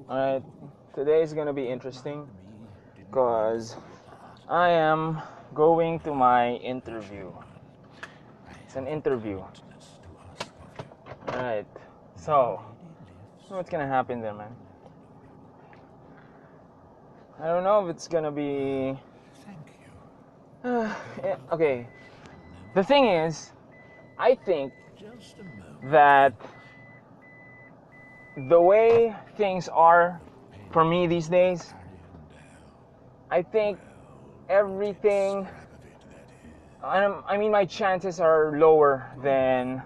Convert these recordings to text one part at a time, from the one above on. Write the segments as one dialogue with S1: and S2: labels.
S1: Alright, today is gonna be interesting because I am going to my interview. It's an interview. Alright, so what's gonna happen there, man? I don't know if it's gonna be. Okay, the thing is, I think that the way things are for me these days, I think everything. I mean, my chances are lower than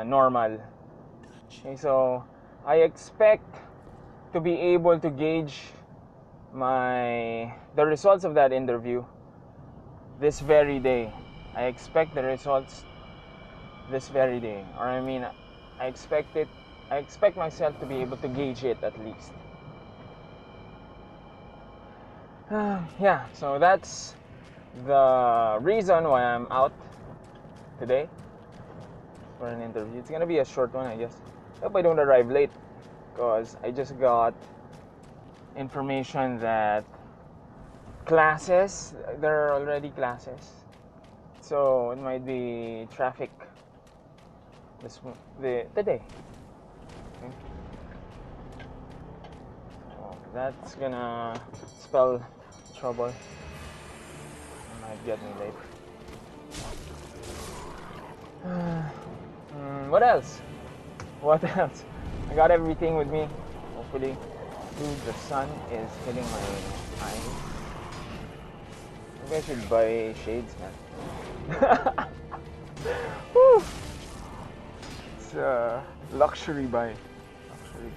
S1: normal. Okay, so I expect to be able to gauge the results of that interview this very day. I expect the results this very day, or I mean, I expect myself to be able to gauge it at least. Yeah, so that's the reason why I'm out today for an interview. It's gonna be a short one, I guess. Hope I don't arrive late, because I just got information that there are already classes, so it might be traffic today. Okay. So that's gonna spell trouble. It might get me late. What else? What else? I got everything with me. Hopefully, dude, the sun is hitting my eyes. Maybe I should buy shades, man. Woo! It's a luxury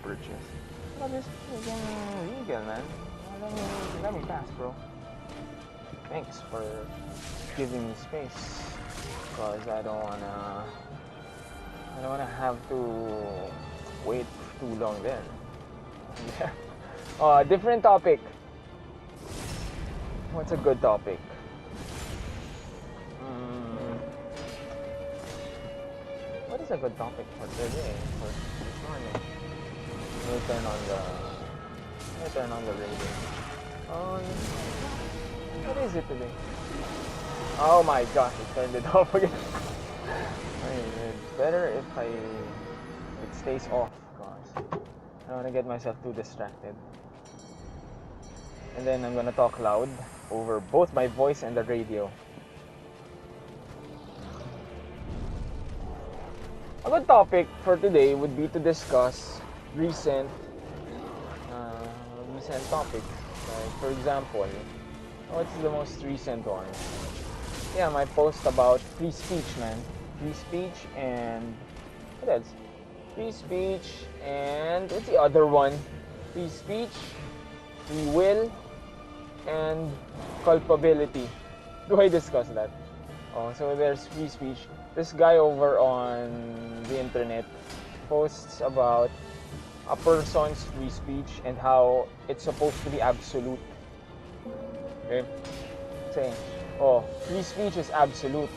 S1: purchase. Look at this freaking Regal, man. Let me pass, bro. Thanks for giving me space, cause I don't wanna have to wait too long there. Different topic. What's a good topic? What is a good topic for today? For this morning? Let me turn on the radio. Oh, what is it today? Oh my gosh, I turned it off again. I mean, it's better if it stays off, cause I don't want to get myself too distracted. And then I'm gonna talk loud over both my voice and the radio. A good topic for today would be to discuss recent topics. Like, for example, what's the most recent one? Yeah, my post about free speech, man. Free speech and what else? Free speech and what's the other one? Free speech, free will, and culpability. Do I discuss that? Oh, so there's free speech. This guy over on the internet posts about a person's free speech and how it's supposed to be absolute. Okay? Saying, free speech is absolute.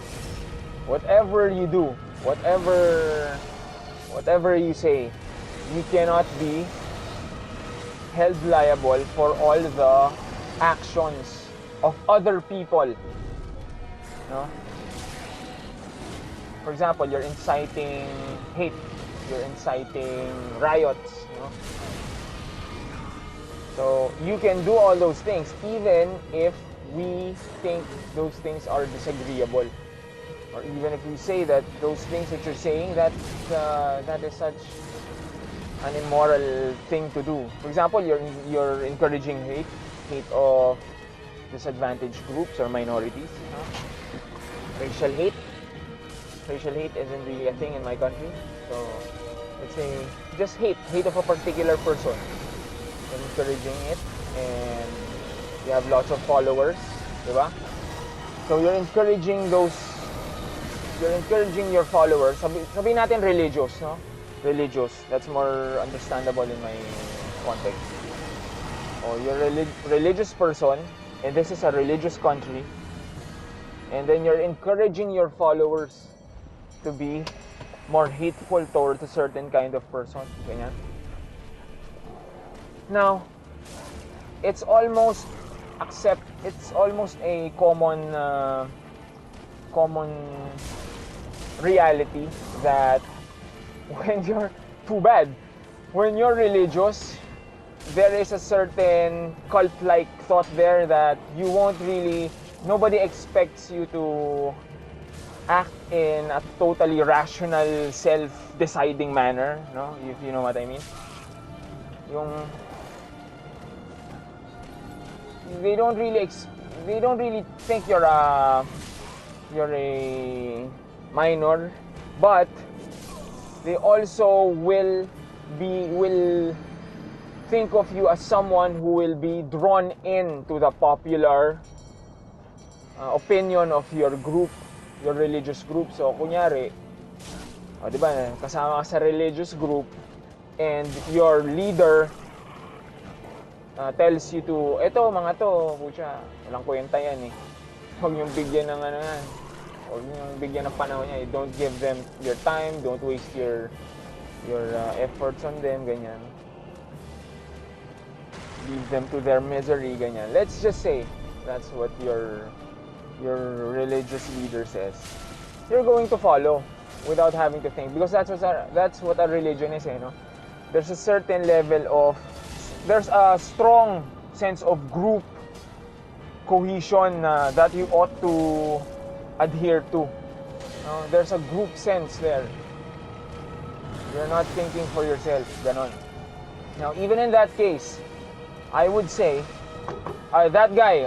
S1: Whatever you do, whatever you say, you cannot be held liable for all the actions of other people. No? For example, you're inciting hate, you're inciting riots, So you can do all those things even if we think those things are disagreeable, or even if we say that those things that you're saying that is such an immoral thing to do. For example, you're encouraging hate of disadvantaged groups or minorities. Racial hate isn't really a thing in my country. So let's say just hate of a particular person. You're encouraging it, and you have lots of followers, diba? So you're encouraging your followers. Sabihin natin religious, no? Religious. That's more understandable in my context. You're a religious person, and this is a religious country, and then you're encouraging your followers to be more hateful towards a certain kind of person. Ganyan. Now, it's almost a common reality that when you're too bad, when you're religious, there is a certain cult-like thought there that you won't really, nobody expects you to act in a totally rational, self-deciding manner, no? If you know what I mean. Yung they don't really think you're a minor, but they also will think of you as someone who will be drawn into the popular opinion of your group, your religious group. So kunyari, di ba, kasama ka sa religious group and your leader tells you to, eto mga to, pucha, walang kwenta yan eh. Huwag niyong bigyan ng ano yan. Huwag niyong bigyan ng panahon niya. Don't give them your time, don't waste your efforts on them, ganyan. Leave them to their misery, ganyan. Let's just say that's what your religious leader says. You're going to follow without having to think, because that's what a religion is, no? There's a certain level of, there's a strong sense of group cohesion that you ought to adhere to. There's a group sense there. You're not thinking for yourself, ganon. Now, even in that case, I would say, that guy,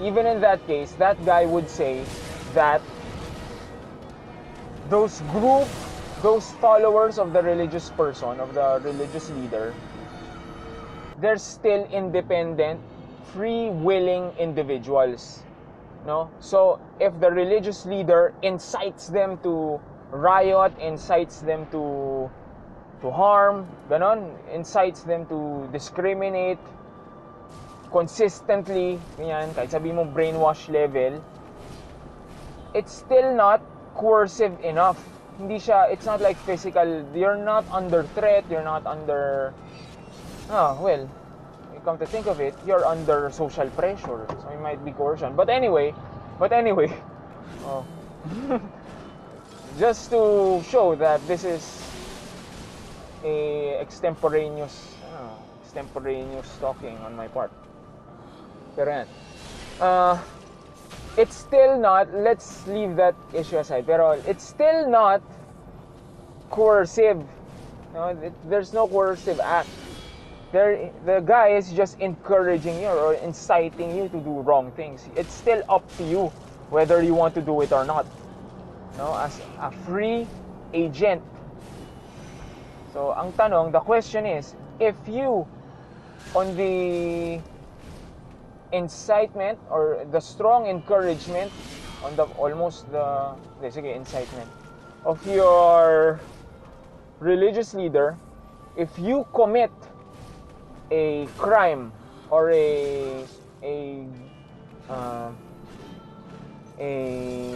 S1: even in that case, that guy would say that those followers of the religious person, of the religious leader, they're still independent, free-willing individuals. No? So, if the religious leader incites them to riot, incites them to harm, ganon, incites them to discriminate consistently, ganyan, kahit sabi mo brainwash level, it's still not coercive enough. It's not like physical, you're not under threat, you're not under, well, you come to think of it, you're under social pressure, so it might be coercion. But anyway, just to show that this is a extemporaneous talking on my part. Pero yan. It's still not, let's leave that issue aside, pero it's still not coercive. There's no coercive act. The guy is just encouraging you or inciting you to do wrong things. It's still up to you whether you want to do it or not. As a free agent. So, ang tanong, the question is, if you, on the incitement or the strong encouragement, on the incitement of your religious leader, if you commit a crime or a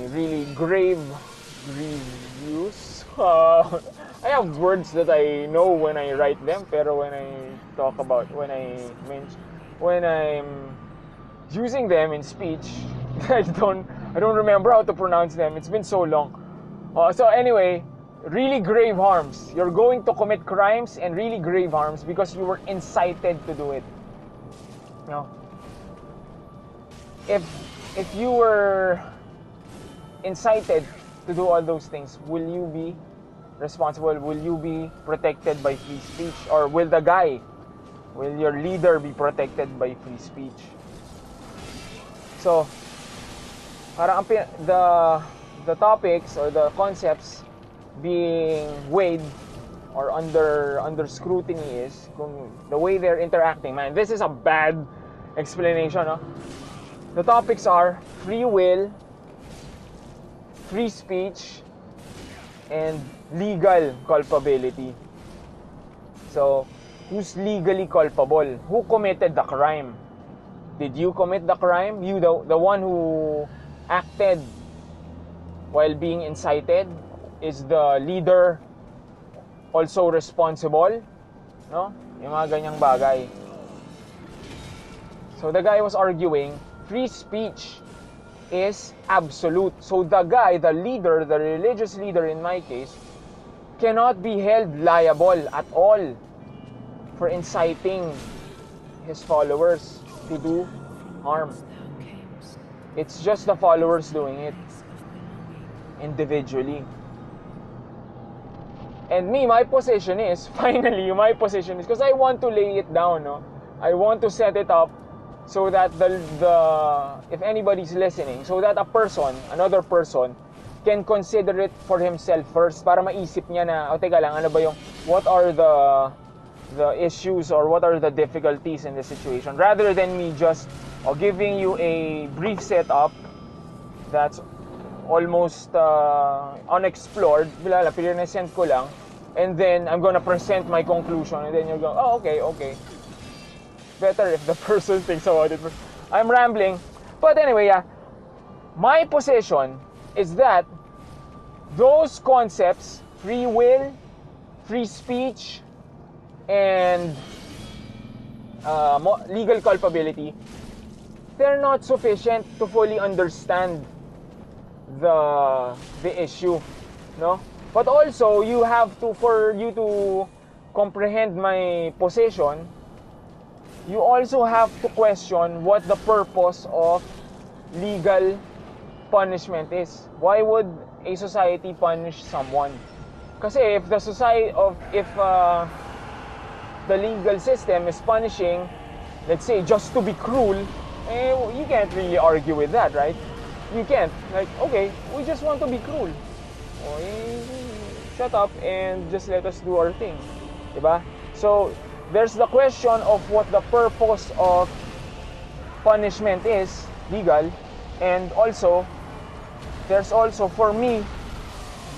S1: really grievous I have words that I know when I write them, pero when I'm using them in speech, I don't remember how to pronounce them. It's been so long. So anyway, really grave harms. You're going to commit crimes and really grave harms because you were incited to do it. If you were incited to do all those things, will you be responsible? Will you be protected by free speech? Or will your leader be protected by free speech? So, parang the topics or the concepts being weighed or under scrutiny is the way they're interacting. Man, this is a bad explanation. The topics are free will, free speech, and legal culpability. So, who's legally culpable? Who committed the crime? Did you commit the crime? You, the one who acted while being incited? Is the leader also responsible? Yung mga ganyang bagay. So the guy was arguing, free speech is absolute. So the guy, the leader, the religious leader in my case, cannot be held liable at all for inciting his followers to do harm. It's just the followers doing it individually. And me, my position is, finally, my position is, because I want to lay it down, no? I want to set it up so that if anybody's listening, so that another person, can consider it for himself first, para maisip niya na, teka lang, ano ba yung, what are the issues or what are the difficulties in the situation, rather than me just giving you a brief setup that's almost unexplored, pinresent ko lang, and then I'm gonna present my conclusion, and then you'll go, oh, okay. Better if the person thinks about it. I'm rambling. But anyway, yeah. My position is that those concepts, free will, free speech, and legal culpability, they're not sufficient to fully understand the issue, no? But also, for you to comprehend my position, you also have to question what the purpose of legal punishment is. Why would a society punish someone? Kasi if the legal system is punishing, let's say, just to be cruel, you can't really argue with that, right? You can't. Like, okay, we just want to be cruel. Shut up and just let us do our thing. Diba? So, there's the question of what the purpose of punishment is, legal, and also, there's also, for me,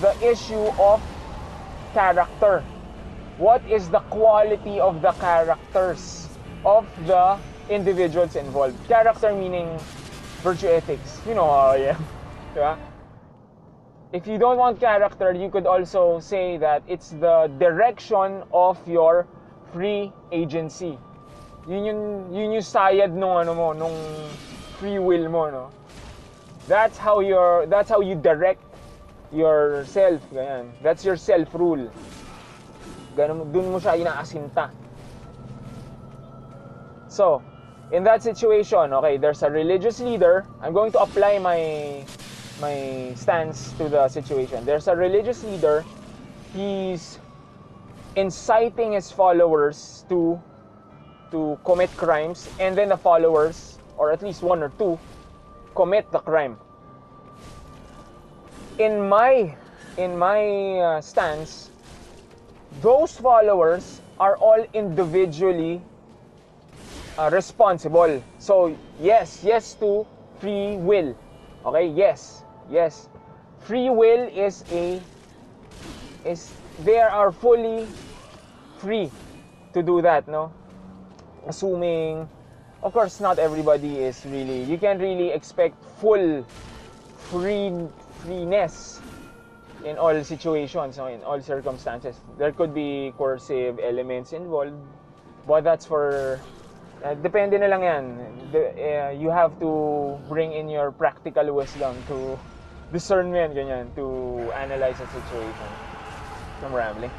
S1: the issue of character. What is the quality of the characters of the individuals involved? Character meaning virtue ethics. You know how I am. Diba? If you don't want character, you could also say that it's the direction of your free agency. Yun yung sayad nung free will mo, no? That's how you direct yourself, ganyan. That's your self-rule. Dun mo siya inaasinta. So, in that situation, okay, there's a religious leader. I'm going to apply my stance to the situation. There's a religious leader. He's inciting his followers to commit crimes, and then the followers, or at least one or two, commit the crime. In my stance, those followers are all individually responsible. So yes to free will. Okay, yes. Free will is they are fully free to do that, no? Assuming, of course, not everybody is really, you can't really expect full freeness in all situations, no? In all circumstances. There could be coercive elements involved, but that's for, depende na lang yan. You have to bring in your practical wisdom to discernment, ganyan, to analyze the situation. I'm rambling.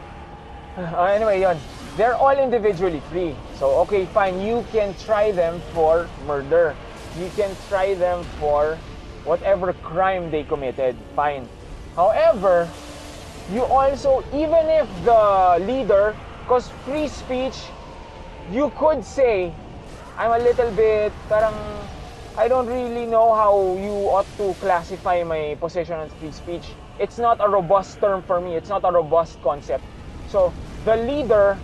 S1: Anyway, yun. They're all individually free. So, okay, fine. You can try them for murder. You can try them for whatever crime they committed. Fine. However, you also, even if the leader, because free speech, you could say, I'm a little bit, parang, I don't really know how you ought to classify my position on free speech. It's not a robust term for me. It's not a robust concept. So, the leader,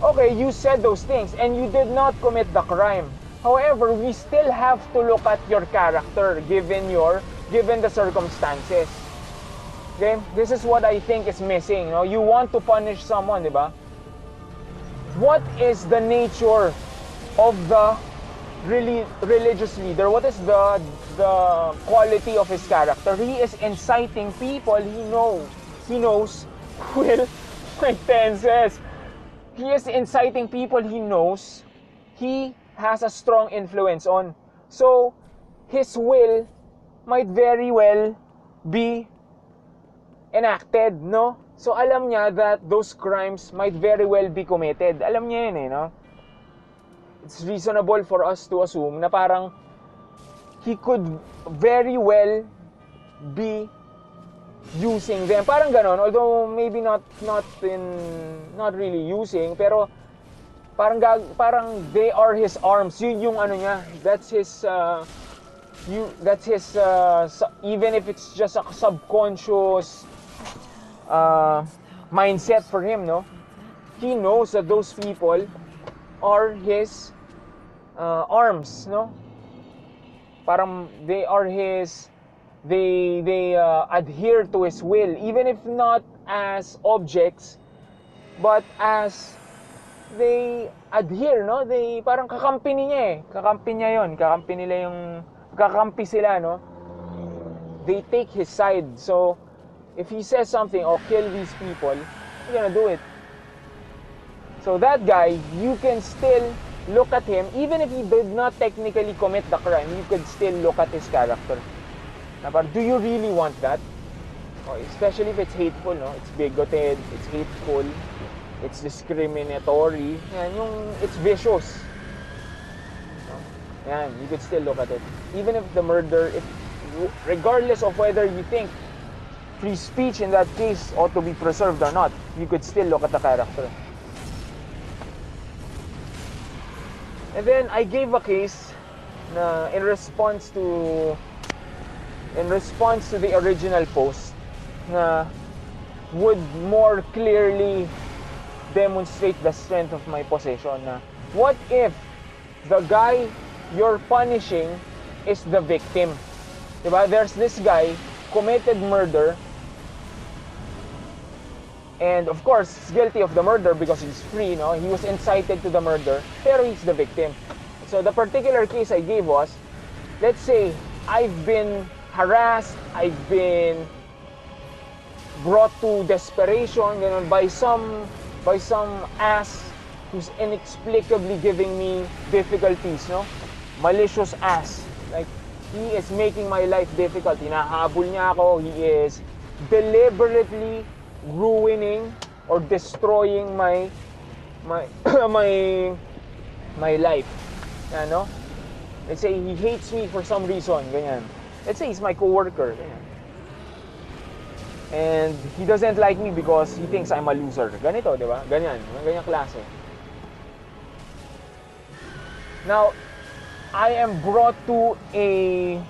S1: okay, you said those things and you did not commit the crime. However, we still have to look at your character given the circumstances. Okay? This is what I think is missing. No? You want to punish someone, di ba? What is the nature of the religious leader? What is the quality of his character? He is inciting people he knows will, my tenses. He is inciting people he knows he has a strong influence on. So, his will might very well be enacted, no? So, alam niya that those crimes might very well be committed. Alam niya yun no? It's reasonable for us to assume na parang he could very well be using them. Parang ganon, although maybe not really using, pero parang they are his arms. Yun yung ano niya. That's his even if it's just a subconscious mindset for him, no? He knows that those people are his arms, no? Parang they are his, they adhere to his will, even if not as objects, but as they adhere, no? They parang kakampi niya kakampi niya yon, kakampi nila yung, kakampi sila, no? They take his side. So if he says something, oh, kill these people, you're gonna do it. So that guy, you can still look at him, even if he did not technically commit the crime, you could still look at his character. But do you really want that? Oh, especially if it's hateful, no? It's bigoted, it's hateful, it's discriminatory, yan, it's vicious. Yan, you could still look at it. Even if the murder, regardless of whether you think free speech in that case ought to be preserved or not, you could still look at the character. And then I gave a case na in response to the original post na would more clearly demonstrate the strength of my position. Na what if the guy you're punishing is the victim? Diba? There's this guy committed murder, and of course he's guilty of the murder because he's free, no? He was incited to the murder, pero he's the victim. So the particular case I gave was, let's say I've been harassed, I've been brought to desperation, ganun, by some ass who's inexplicably giving me difficulties, no? Malicious ass. Like, he is making my life difficult. Hinahabol niya ako. He is deliberately ruining or destroying my life. Ano? Let's say he hates me for some reason, ganyan. Let's say he's my coworker, ganyan. And he doesn't like me because he thinks I'm a loser. Ganito, di ba? Ganyan, ganyan klase. Now, I am brought to a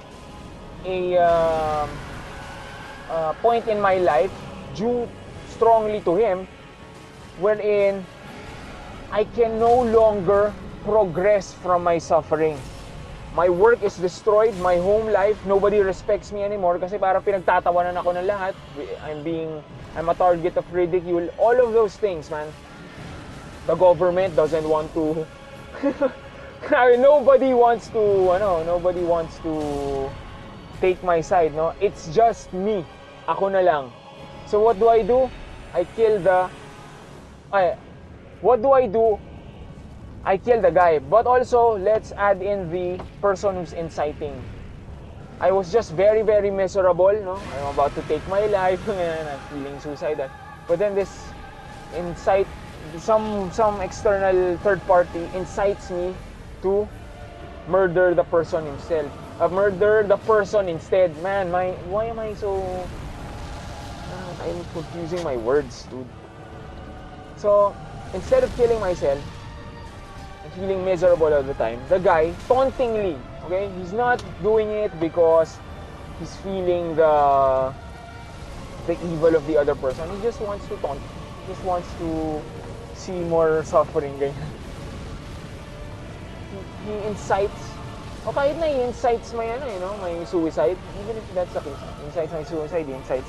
S1: point in my life due strongly to him wherein I can no longer progress from my suffering. My work is destroyed, my home life, nobody respects me anymore kasi parang pinagtatawanan ako ng lahat. I'm a target of ridicule. All of those things, man. The government doesn't want to nobody wants to take my side, no? It's just me. Ako na lang. So what do? What do I do? I kill the guy. But also, let's add in the person who's inciting. I was just very, very miserable, no? I'm about to take my life, and I'm feeling suicidal. But then this some external third party incites me to murder the person himself. Murder the person instead. Man, why am I so... I'm confusing my words, dude. So, instead of killing myself, and feeling miserable all the time, the guy, tauntingly, okay? He's not doing it because he's feeling the evil of the other person. He just wants to taunt. He just wants to see more suffering, ganyan. He incites, o kahit na he-incites may suicide, even if that's the case, incites my suicide, he incites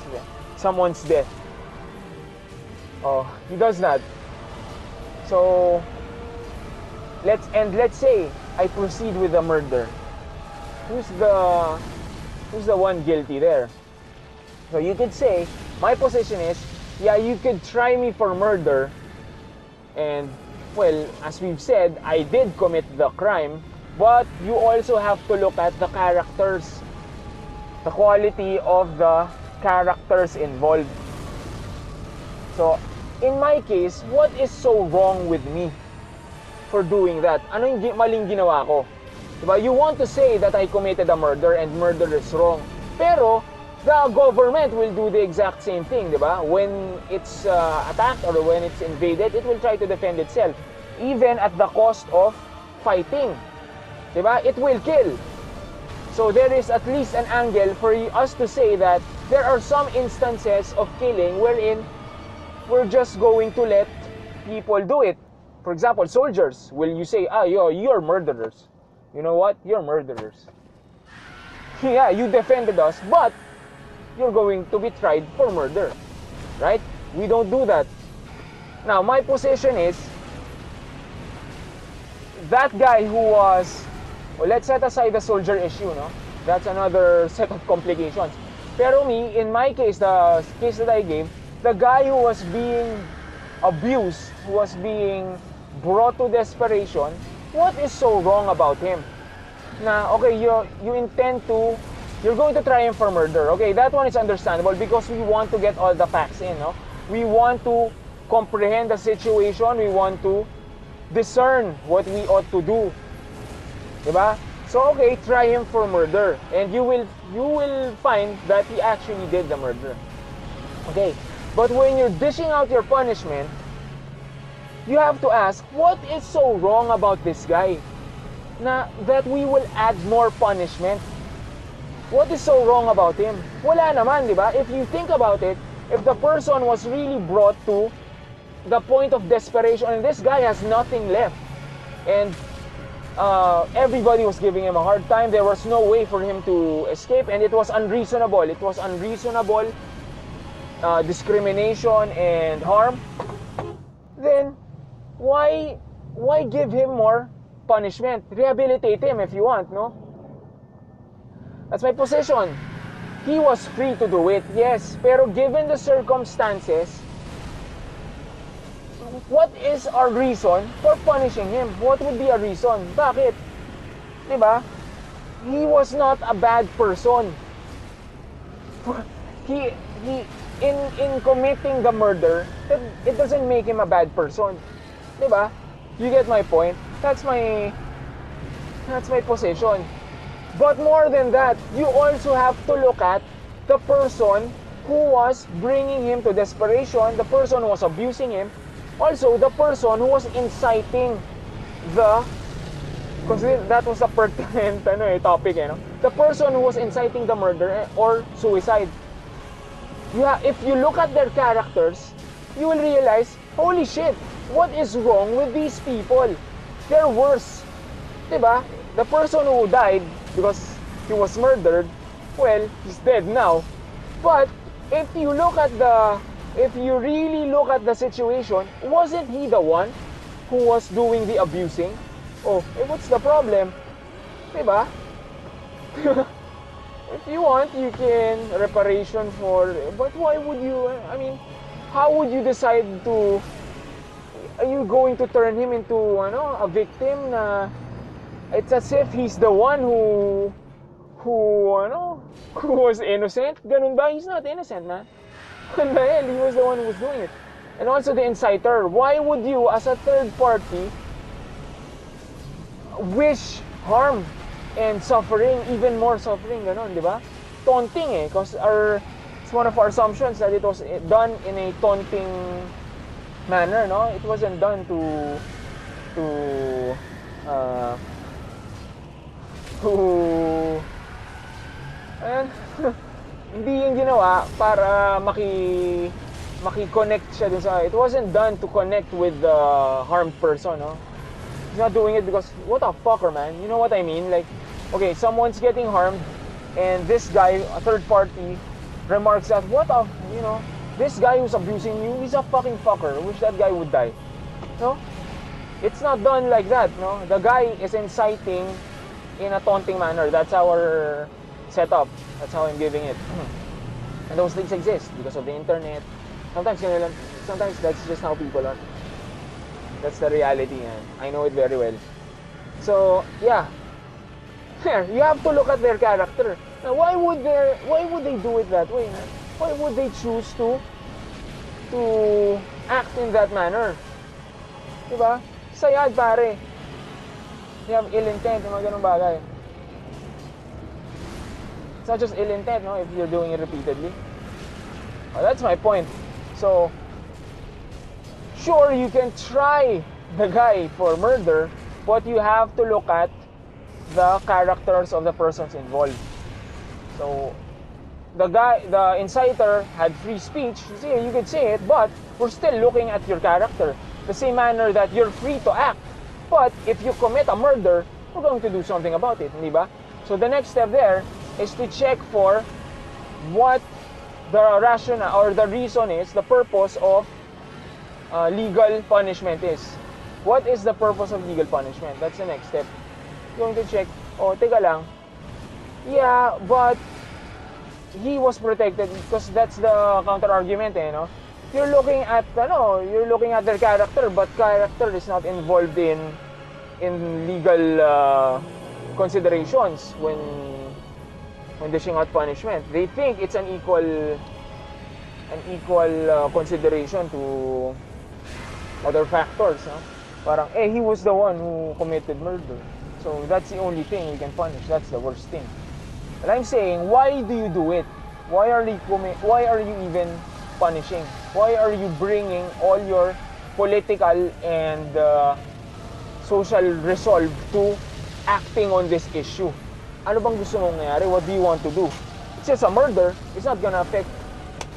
S1: someone's death. Oh, he does that. So, let's say I proceed with the murder. Who's the one guilty there? So you could say, my position is, yeah, you could try me for murder, and well, as we've said, I did commit the crime, but you also have to look at the characters, the quality of the characters involved. So, in my case, what is so wrong with me for doing that? Ano yung maling ginawa ko? Diba? You want to say that I committed a murder and murder is wrong. Pero, the government will do the exact same thing, diba? When it's attacked or when it's invaded, it will try to defend itself. Even at the cost of fighting. Diba? It will kill. So there is at least an angle for us to say that there are some instances of killing wherein we're just going to let people do it. For example, soldiers. Will you say, you're murderers? You know what? You're murderers. Yeah, you defended us, but you're going to be tried for murder. Right? We don't do that. Now, my position is, that guy who was, well, let's set aside the soldier issue, no? That's another set of complications. Pero me, in my case, the case that I gave, the guy who was being abused, who was being brought to desperation, what is so wrong about him? Na, okay, you intend to, you're going to try him for murder. Okay, that one is understandable because we want to get all the facts in, no? We want to comprehend the situation, we want to discern what we ought to do. Diba? So okay, try him for murder and you will find that he actually did the murder. Okay, but when you're dishing out your punishment, you have to ask, what is so wrong about this guy na that we will add more punishment? What is so wrong about him? Wala naman, diba? If you think about it, if the person was really brought to the point of desperation and this guy has nothing left and everybody was giving him a hard time, there was no way for him to escape and it was unreasonable. It was unreasonable discrimination and harm. Then why give him more punishment? Rehabilitate him if you want, no? That's my position. He was free to do it, yes, pero given the circumstances, what is our reason for punishing him? What would be a reason? Bakit? Diba? He was not a bad person. He in committing the murder, it doesn't make him a bad person. Diba? You get my point? That's my position. But more than that, you also have to look at the person who was bringing him to desperation, the person who was abusing him, also the person who was inciting because that was a pertinent topic, no? The person who was inciting the murder or suicide. If you look at their characters, you will realize, holy shit, what is wrong with these people? They're worse. Diba? The person who died because he was murdered, well, he's dead now. But if you really look at the situation, wasn't he the one who was doing the abusing? Oh, what's the problem? Diba? If you want, you can reparation for, but why would you, how would you decide to, are you going to turn him into, a victim na, it's as if he's the one who was innocent? Ganun ba? He's not innocent, man. He was the one who was doing it. And also the inciter. Why would you, as a third party, wish harm and suffering, even more suffering, ganun, di ba? Taunting because it's one of our assumptions that it was done in a taunting manner, no? It wasn't done to hindi yung ginawa para maki-connect siya dun sa, it wasn't done to connect with the harmed person, no? He's not doing it because, what a fucker, man. You know what I mean? Like, okay, someone's getting harmed and this guy, a third party, remarks that, this guy who's abusing you, he's a fucking fucker. I wish that guy would die. No? It's not done like that, no? The guy is inciting in a taunting manner. That's our setup. That's how I'm giving it. And those things exist because of the internet. Sometimes that's just how people are. That's the reality, man. I know it very well. So, yeah. Here, you have to look at their character. Now, why would they do it that way, man? Why would they choose to act in that manner? Diba? Sayad, pare. You have ill intent, yung mga ganung bagay. It's not just ill intent, no, if you're doing it repeatedly. Oh, that's my point. So, sure, you can try the guy for murder, but you have to look at the characters of the persons involved. So, the inciter had free speech. See, you could say it, but we're still looking at your character. The same manner that you're free to act. But if you commit a murder, we're going to do something about it, di ba? So the next step there is to check for what the rationale or the reason is, the purpose of legal punishment is. What is the purpose of legal punishment? That's the next step. You're going to check, oh, teka lang. Yeah, but he was protected because that's the counter argument, no? You're looking at their character, but character is not involved in legal considerations when dishing out punishment. They think it's an equal consideration to other factors, no? Parang he was the one who committed murder, so that's the only thing we can punish. That's the worst thing. And I'm saying, why do you do it? Why are you even punishing? Why are you bringing all your political and social resolve to acting on this issue? Ano bang gusto mong nangyari? What do you want to do? It's just a murder. It's not gonna affect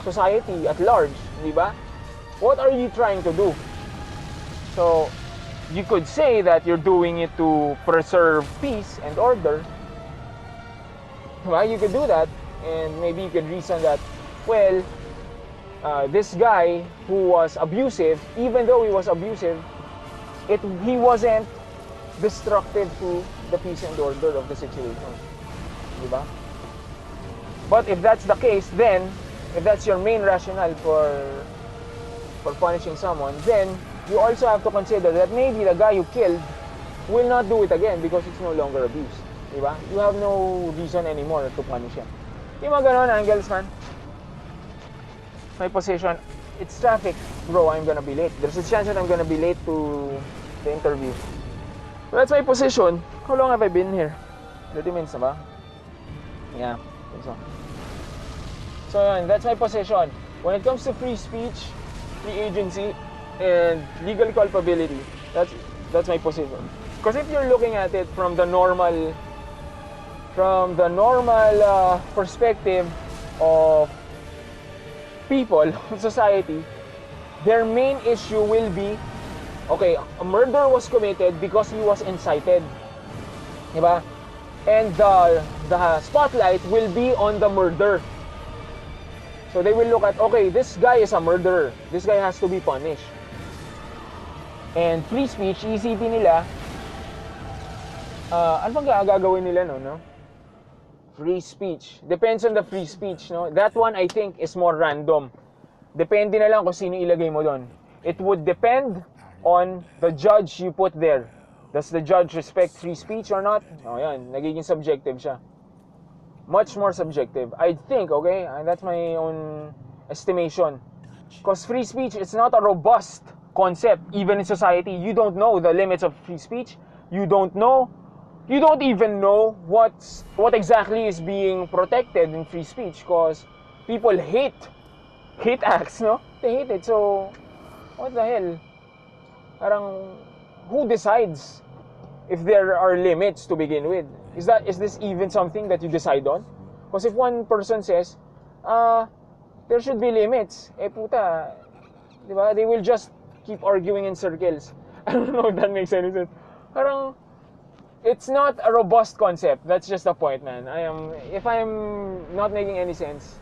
S1: society at large, di ba? What are you trying to do? So, you could say that you're doing it to preserve peace and order. Well, you could do that, and maybe you could reason that, well, this guy who was abusive, even though he was abusive, he wasn't destructive to the peace and order of the situation. Diba? But if that's the case, then, if that's your main rationale for punishing someone, then you also have to consider that maybe the guy you killed will not do it again because it's no longer abuse. Diba? You have no reason anymore to punish him. Yung mga ganon, angles, man. My position, it's traffic. Bro, I'm gonna be late. There's a chance that I'm gonna be late to the interview. So that's my position. How long have I been here? 30 minutes na ba? Yeah, I think so. So yun, that's my position. When it comes to free speech, free agency, and legal culpability, that's my position. Because if you're looking at it from the normal perspective of people, society, their main issue will be, okay, a murder was committed because he was incited, diba? And the spotlight will be on the murder. So they will look at, okay, this guy is a murderer. This guy has to be punished. And free speech, isipin nila, ano bang gagawin nila, no? Free speech. Depends on the free speech, no? That one, I think, is more random. Depende na lang kung sino ilagay mo doon. It would depend on the judge you put there. Does the judge respect free speech or not? Oh, yan. Nagiging subjective siya. Much more subjective. I think, okay? And that's my own estimation. Because free speech, it's not a robust concept. Even in society, you don't know the limits of free speech. You don't even know what exactly is being protected in free speech, because people hate acts, no? They hate it. So, what the hell? Parang, who decides if there are limits to begin with? Is this even something that you decide on? Because if one person says, there should be limits, puta, di ba? They will just keep arguing in circles. I don't know if that makes any sense. Parang, it's not a robust concept. That's just the point, man. If I'm not making any sense,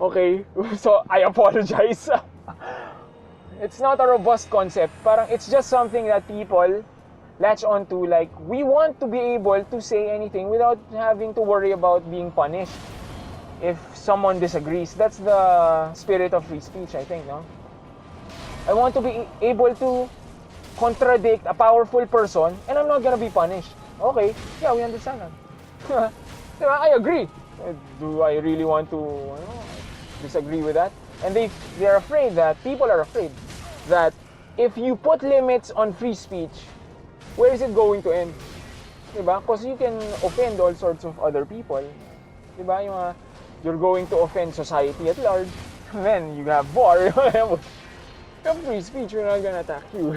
S1: okay, so I apologize. It's not a robust concept. Parang it's just something that people latch onto, like, we want to be able to say anything without having to worry about being punished if someone disagrees. That's the spirit of free speech, I think, no? I want to be able to contradict a powerful person and I'm not gonna be punished. Okay, yeah, we understand that. I agree. Do I really want to disagree with that? And they're afraid that, people are afraid that if you put limits on free speech, where is it going to end? Diba? Because you can offend all sorts of other people. Diba? You're going to offend society at large. Then you have war. You have free speech, we're not gonna attack you.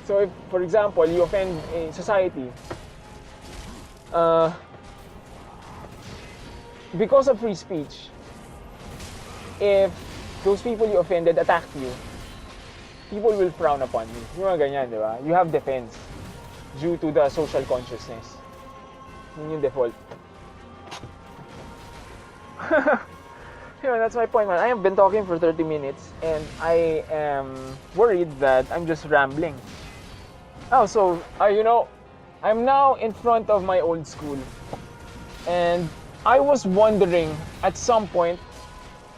S1: So if, for example, you offend a society, because of free speech, if those people you offended attacked you, people will frown upon you. Yung mga ganyan, di ba? You have defense due to the social consciousness. Yun yung default. That's my point, man. I have been talking for 30 minutes and I am worried that I'm just rambling. Oh, so, I'm now in front of my old school. And I was wondering at some point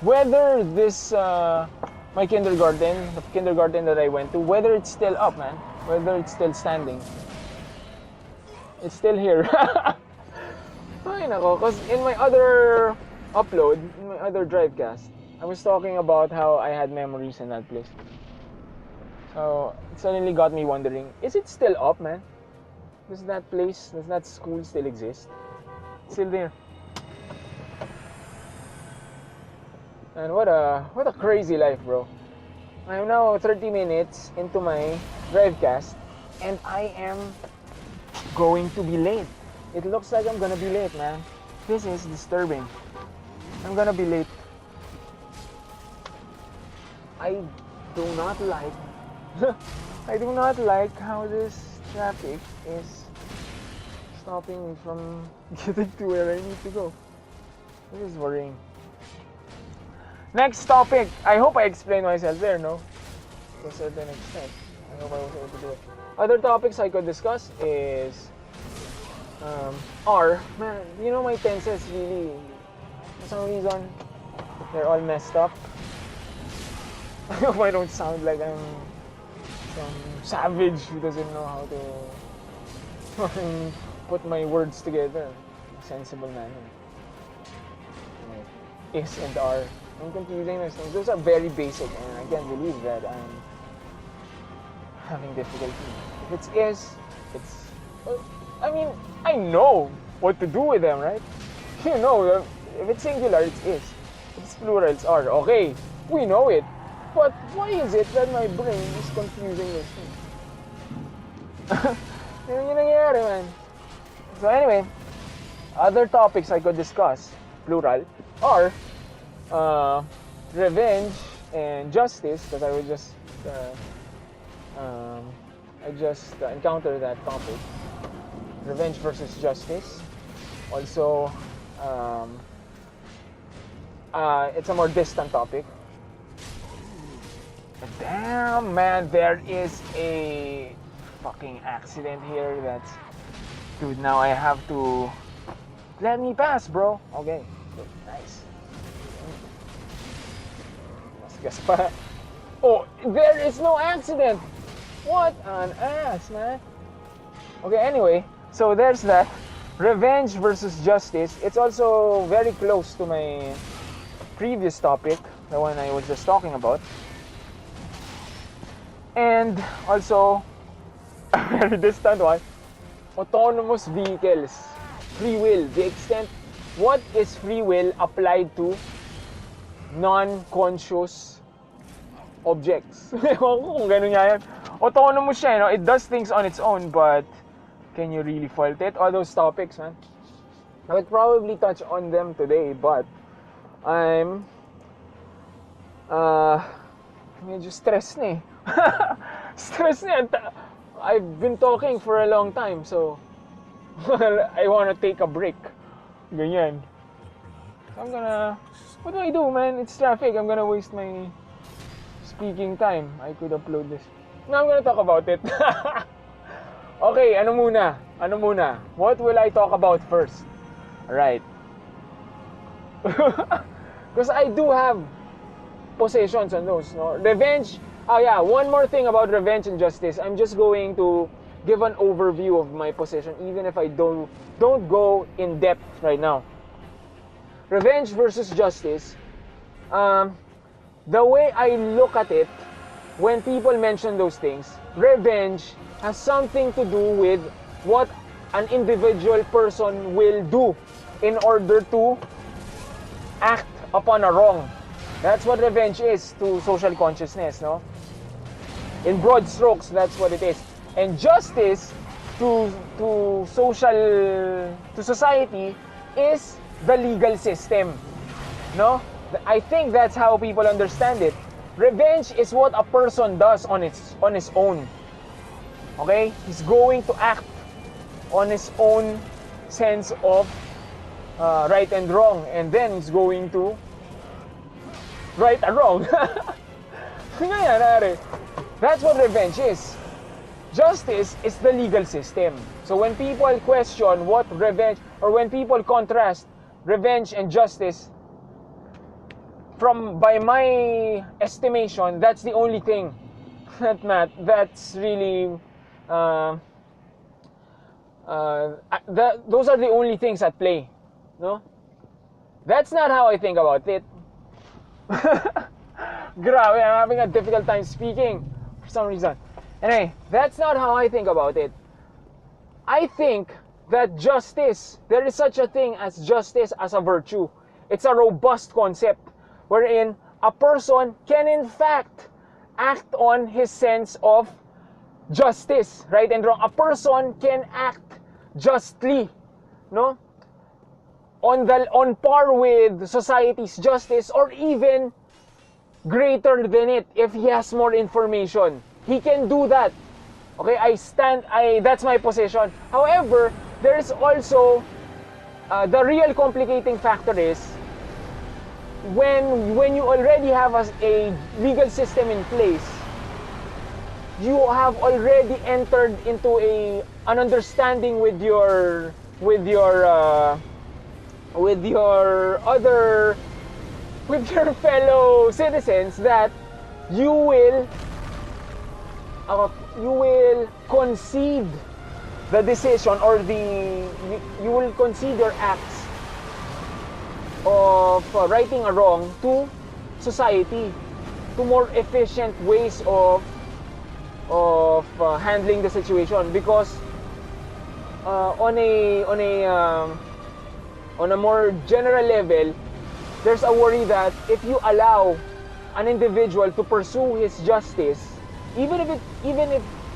S1: whether this, my kindergarten, the kindergarten that I went to, whether it's still up, man. Whether it's still standing. It's still here. Ay, nako. Because in my other upload, in my other Drivecast, I was talking about how I had memories in that place. So, it suddenly got me wondering, is it still up, man? Does that place, does that school still exist? It's still there. And what a crazy life, bro. I am now 30 minutes into my Drivecast, and I am going to be late. It looks like I'm gonna be late, man. This is disturbing. I'm gonna be late. I do not like I do not like how this traffic is stopping me from getting to where I need to go. This is worrying. Next topic. I hope I explained myself there, no? To a certain extent. I hope I was able to do it. Other topics I could discuss is are, man, my tenses really, for some reason, they're all messed up. I hope I don't sound like I'm some savage who doesn't know how to put my words together in a sensible manner. Is and are. I'm confusing those things. Those are very basic, and I can't believe that I'm having difficulty. If it's is, it's. I mean, I know what to do with them, right? If it's singular, it's is. If it's plural, it's are. Okay, we know it. But why is it that my brain is confusing those things? Yun yung nangyayari, man. So anyway, other topics I could discuss, plural, are revenge and justice, because I would just encountered that topic. Revenge versus justice. Also, it's a more distant topic. Damn, man, there is a fucking accident here that's... Dude, now I have to... Let me pass, bro. Okay, good. Nice. Guess pa. Oh, there is no accident. What an ass, man. Okay, anyway, so there's that. Revenge versus justice. It's also very close to my previous topic, the one I was just talking about. And also, a very distant one, autonomous vehicles. Free will. The extent, what is free will applied to non-conscious objects? Kung ganun nga yan. Autonomous siya, it does things on its own, but can you really fault it? All those topics, man. I would probably touch on them today, but I'm medyo stress na eh. Stress na. I've been talking for a long time, so I want to take a break. Ganyan. So I'm gonna... What do I do, man? It's traffic. I'm gonna waste my speaking time. I could upload this. Now I'm gonna talk about it. Okay, ano muna? What will I talk about first? Alright. Because I do have possessions on those, no? Revenge Oh yeah, one more thing about revenge and justice. I'm just going to give an overview of my position, even if I don't go in depth right now. Revenge versus justice. The way I look at it, when people mention those things, revenge has something to do with what an individual person will do in order to act upon a wrong. That's what revenge is to social consciousness, no? In broad strokes, that's what it is. And justice to society is the legal system, no? I think that's how people understand it. Revenge is what a person does on his own. Okay? He's going to act on his own sense of right and wrong, and then he's going to right and wrong. That's what revenge is. Justice is the legal system. So when people question what revenge, or when people contrast revenge and justice, by my estimation, that's the only thing that's really those are the only things at play, no? That's not how I think about it. Grabe, I'm having a difficult time speaking for some reason. Anyway, that's not how I think about it. I think that justice, there is such a thing as justice as a virtue. It's a robust concept wherein a person can in fact act on his sense of justice, right and wrong. A person can act justly, no? On par with society's justice, or even greater than it if he has more information. He can do that. Okay, that's my position. However, there is also the real complicating factor is when you already have a legal system in place, you have already entered into an understanding with your fellow citizens that you will concede the decision, or you will concede your acts of righting a wrong to society, to more efficient ways of handling the situation. Because on a more general level, there's a worry that if you allow an individual to pursue his justice, even if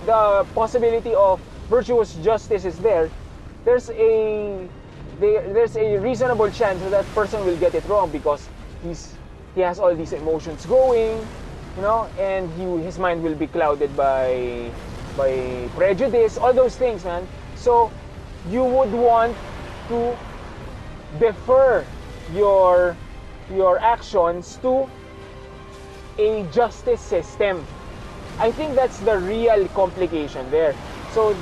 S1: the possibility of virtuous justice is there, there's a reasonable chance that person will get it wrong, because he has all these emotions going, you know, and his mind will be clouded by prejudice, all those things, man. So you would want to defer your actions to a justice system. I think that's the real complication there. So it's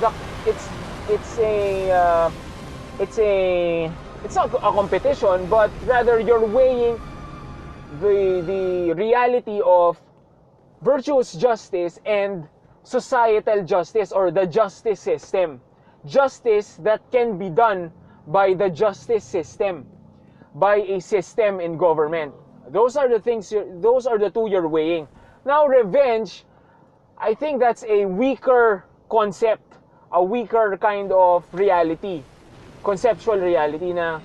S1: not a competition, but rather you're weighing the reality of virtuous justice and societal justice, or the justice system. Justice that can be done by the justice system, by a system in government. Those are the two you're weighing. Now, revenge, I think that's a weaker concept, a weaker kind of reality, conceptual reality, na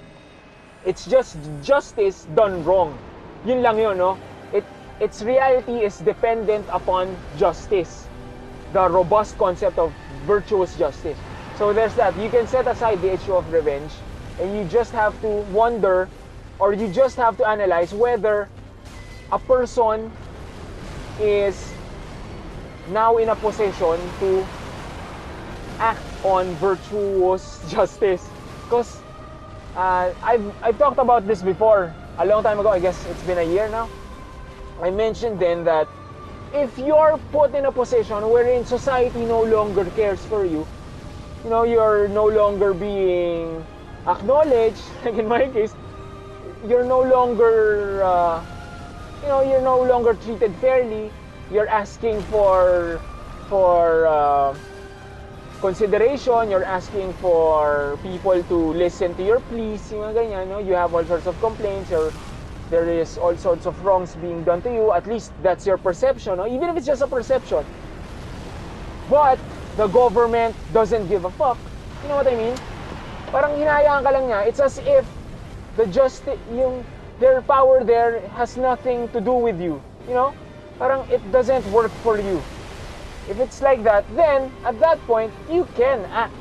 S1: it's just justice done wrong. Yun lang yun, no? Its reality is dependent upon justice, the robust concept of virtuous justice. So there's that. You can set aside the issue of revenge, and you just have to wonder, or you just have to analyze whether a person is now in a position to act on virtuous justice. Because I've talked about this before a long time ago. I guess it's been a year now. I mentioned then that if you're put in a position wherein society no longer cares for you, you know, you're no longer being acknowledged, like in my case, you're no longer you're no longer treated fairly, you're asking for consideration, you're asking for people to listen to your pleas, yung mga ganyan, no? You have all sorts of complaints, or there is all sorts of wrongs being done to you. At least that's your perception, no? Even if it's just a perception. But the government doesn't give a fuck. You know what I mean? Parang hinayaan ka lang niya. It's as if their power there has nothing to do with you. You know? Parang it doesn't work for you. If it's like that, then at that point you can act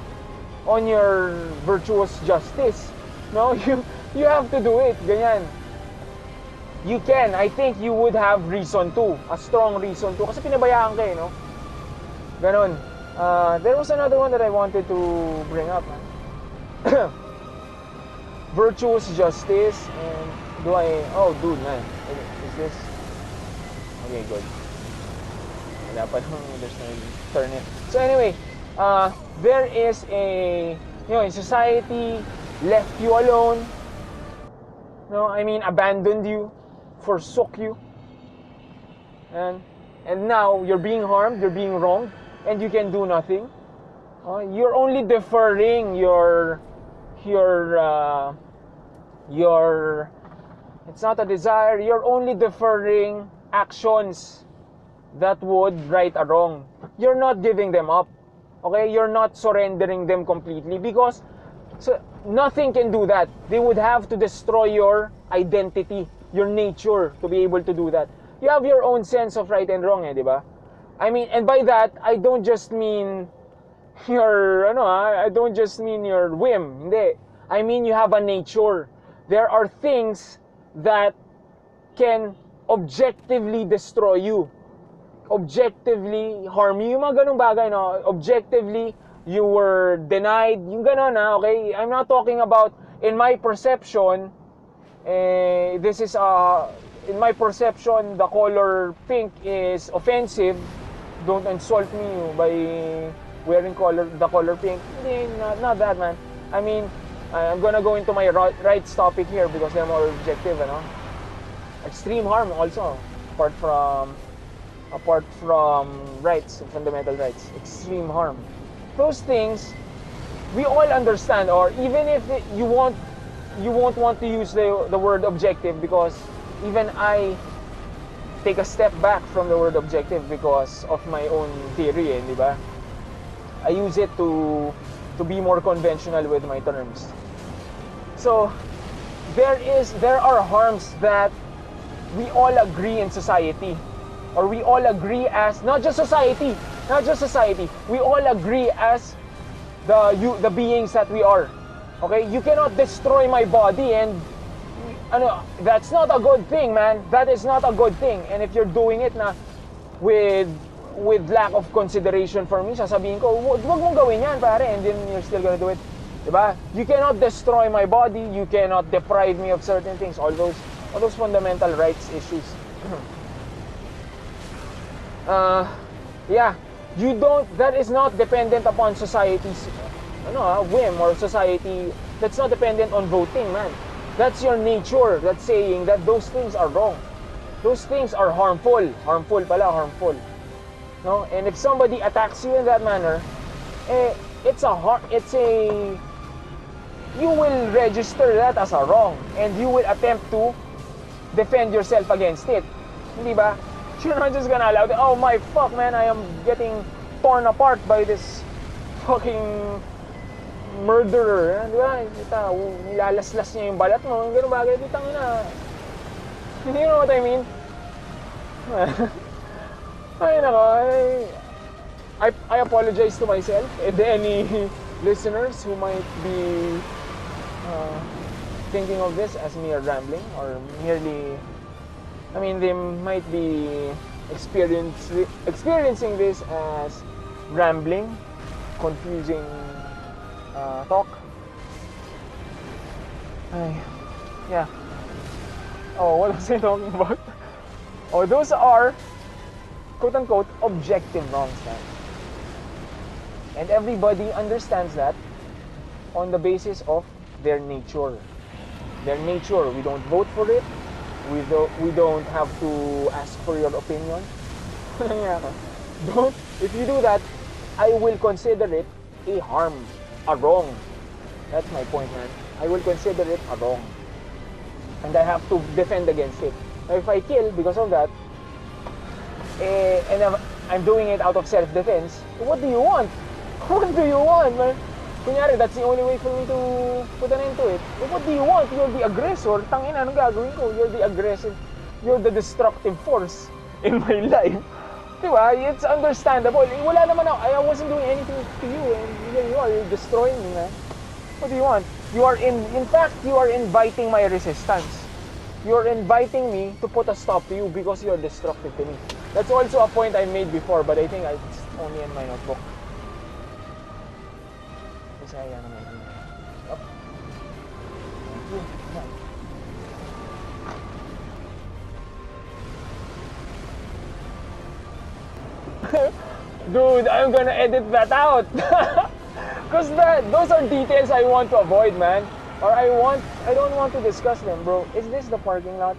S1: on your virtuous justice. No, you have to do it. Ganyan. You can. I think you would have reason to, a strong reason to, kasi pinabayaan ka, no? Ganon. There was another one that I wanted to bring up, man. Virtuous justice and oh dude, man, is this okay? Good. There's no turn it. So anyway, there is in society left you alone. No, I mean abandoned you, forsook you, and now you're being harmed, you're being wronged, and you can do nothing. You're only deferring your it's not a desire. You're only deferring actions that would right a wrong. You're not giving them up. Okay? You're not surrendering them completely, because nothing can do that. They would have to destroy your identity, your nature, to be able to do that. You have your own sense of right and wrong, di ba? I mean, and by that, I don't just mean I don't just mean your whim. Hindi. I mean you have a nature. There are things that can objectively destroy you, objectively harm you, yung mga ganung bagay, no? Objectively, you were denied, yung ganon, okay? I'm not talking about, in my perception, this is, in my perception, the color pink is offensive. Don't insult me by wearing the color pink. Not that, man. I mean, I'm gonna go into my rights topic here because they're more objective, you know? Extreme harm also, apart from rights, fundamental rights. Extreme harm. Those things, we all understand, or even if you won't want to use the word objective, because even I take a step back from the word objective because of my own theory, di ba? I use it to be more conventional with my terms. So there are harms that we all agree in society, or we all agree as not just society, we all agree as the beings that we are. Okay, you cannot destroy my body, and that's not a good thing, man. That is not a good thing. And if you're doing it na with lack of consideration for me, sasabihin ko, wag mong gawin yan, pare, and then you're still gonna do it. Diba? You cannot destroy my body, you cannot deprive me of certain things, all those fundamental rights issues. That is not dependent upon society's whim, or society. That's not dependent on voting, man. That's your nature. That's saying that those things are wrong. Those things are harmful. Harmful. No? And if somebody attacks you in that manner, you will register that as a wrong, and you will attempt to defend yourself against it. Hindi ba? You're not just gonna allow it. Oh my fuck, man, I am getting torn apart by this fucking murderer. Di ba? Nilalaslas niya yung balat mo. Ganun bagay. Ditang na. You know what I mean? Ay, nako. I apologize to myself and any listeners who might be thinking of this as mere rambling, or merely, I mean, they might be experiencing this as rambling, confusing talk. Yeah. Oh, what was I talking about? Oh, those are quote-unquote objective wrongs, man. And everybody understands that on the basis of their nature. Their nature. We don't vote for it. We don't have to ask for your opinion. Yeah. Don't, if you do that, I will consider it a harm, a wrong. That's my point, man. I will consider it a wrong. And I have to defend against it. Now, if I kill because of that, and I'm doing it out of self-defense, what do you want? What do you want, man? Kunyari, that's the only way for me to put an end to it. But what do you want? You're the aggressor. Tangina, anong gagawin ko? You're the aggressive. You're the destructive force in my life. Diba? It's understandable. Wala naman ako. I wasn't doing anything to you. And here you are. You're destroying me, man. What do you want? You are in fact, you are inviting my resistance. You're inviting me to put a stop to you because you're destructive to me. That's also a point I made before, but I think it's only in my notebook. Bisaya naman. Up. Dude, I'm gonna edit that out. Because those are details I want to avoid, man. Or I don't want to discuss them, bro. Is this the parking lot?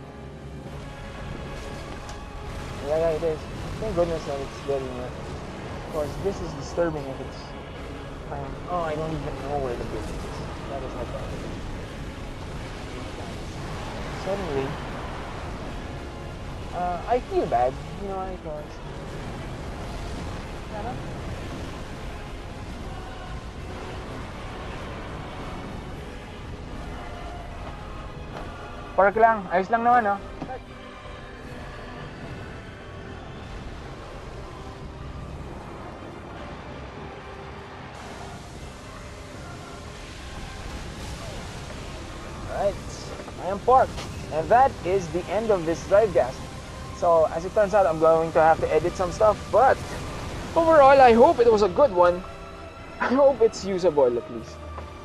S1: Yeah, it is. Thank goodness that it's very near. Of course, this is disturbing if it's... oh, I don't even know where the building is. That is my problem. Suddenly, I feel bad, you know, because... Park lang. Ayos lang naman, no? Alright. I am parked. And that is the end of this Drivecast. So, as it turns out, I'm going to have to edit some stuff. But, overall, I hope it was a good one. I hope it's usable, at least.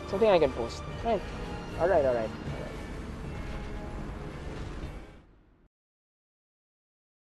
S1: Something I can post. Right. Alright.